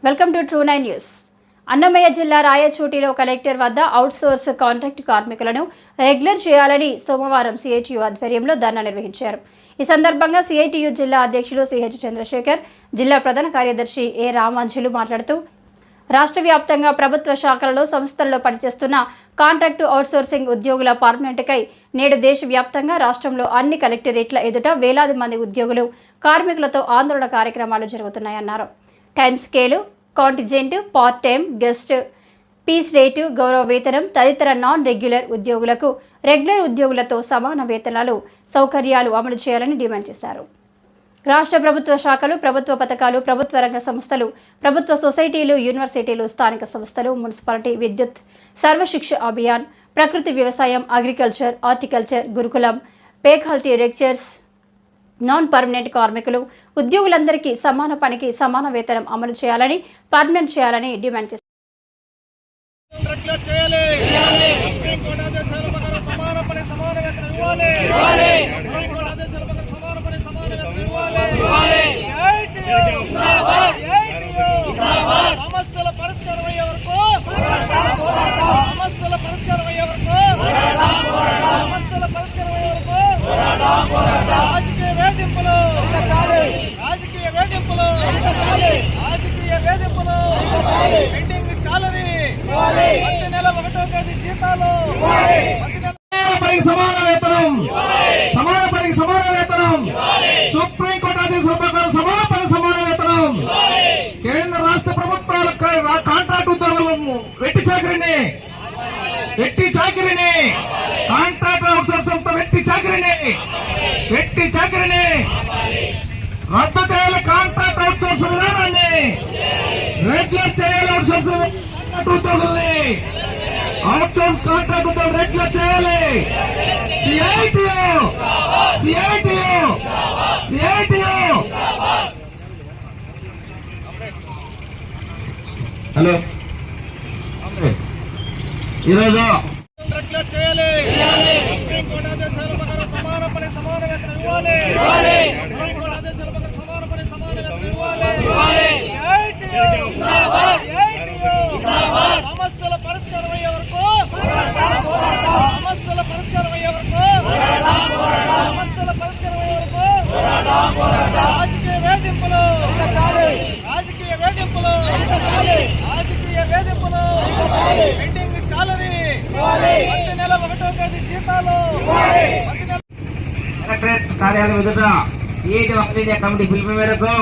Welcome to true 9 news. Annamayya జిల్లా రాయచోటిలో collector వద్ద outsource contract కార్మికులను రెగ్యులర్ చేయాలని సోమవారం సిఐటియు ఆధ్వర్యంలో ధర్నా నిర్వహించారు. ఈ సందర్భంగా సిఐటియు జిల్లా అధ్యక్షులు సిహెచ్ చంద్రశేఖర్, జిల్లా ప్రధాన కార్యదర్శి ఏ రామాంజులు మాట్లాడుతూ రాష్ట్ర వ్యాప్తంగా ప్రభుత్వ శాఖలలో సంస్థల్లో పనిచేస్తున్న కాంట్రాక్టు అవుట్సోర్సింగ్ ఉద్యోగుల పర్మనెంట్కై నేడు దేశవ్యాప్తంగా రాష్ట్రంలో అన్ని కలెక్టరేట్ల ఎదుట వేలాది మంది ఉద్యోగులు కార్మికులతో ఆందోళన కార్యక్రమాలు జరుగుతున్నాయన్నారు. Time scale, contingent, part time, guest, piece rate, గౌరవ వేతనం తదితర నాన్ రెగ్యులర్ ఉద్యోగులకు రెగ్యులర్ ఉద్యోగులతో సమాన వేతనాలు, సౌకర్యాలు అమలు చేయాలని డిమాండ్ చేశారు. రాష్ట్ర ప్రభుత్వ శాఖలు, ప్రభుత్వ పథకాలు, ప్రభుత్వ రంగ సంస్థలు, ప్రభుత్వ సొసైటీలు, యూనివర్సిటీలు, స్థానిక సంస్థలు, మున్సిపాలిటీ, విద్యుత్, సర్వశిక్ష అభియాన్, ప్రకృతి వ్యవసాయం, అగ్రికల్చర్, హార్టికల్చర్, గురుకులం, పేకాల్టీ లెక్చర్స్, నాన్ పర్మనెంట్ కార్మికులు, ఉద్యోగులందరికీ సమాన పనికి సమాన వేతనం అమలు చేయాలని, పర్మనెంట్ చేయాలని డిమాండ్ చేశారు. సమాన వేతనం, సమాన పనికి సమాన వేతనం, సుప్రీంకోర్టు ఆదేశాల ప్రకారం సమాన పని సమాన వేతనం, కేంద్ర రాష్ట్ర ప్రభుత్వాల కాంట్రాక్ట్ ఉద్యోగులను వెట్టి చాకిరిని కాంట్రాక్ట్ అవుట్సోర్సింగ్ వెట్టి చాకిరిని రద్దు చేయాలి. కాంట్రాక్ట్ అవుట్సోర్స్ విధానాన్ని రెగ్యులర్ చేయాలి. అవుట్సోర్సింగ్ ఉద్యోగుల్ని అవుట్సోర్స్ కాంట్రాక్ట్ ఉద్యోగులు రెగ్యులర్ చేయాలి. హలో, ఈరోజు రెగ్యులర్ చేయాలి. సుప్రీంకోర్టు ఆదేశాల ప్రకారం సమాన పని సమాన వేతనం ఇవ్వాలి. సుప్రీంకోర్టు ఆదేశాల ప్రకారం సమాన పని సమాన వేతనం ఇవ్వాలి. సమస్యల పరిష్కారం అయ్యే వరకు రాజకీయ వేధింపులు పెండింగ్ చాలని ప్రతి నెల 1వ తేదీ జీతాలు కలెక్టరేట్ కార్యాలయం ఎదుట సిఐటి కమిటీ పిలుపు మేరకు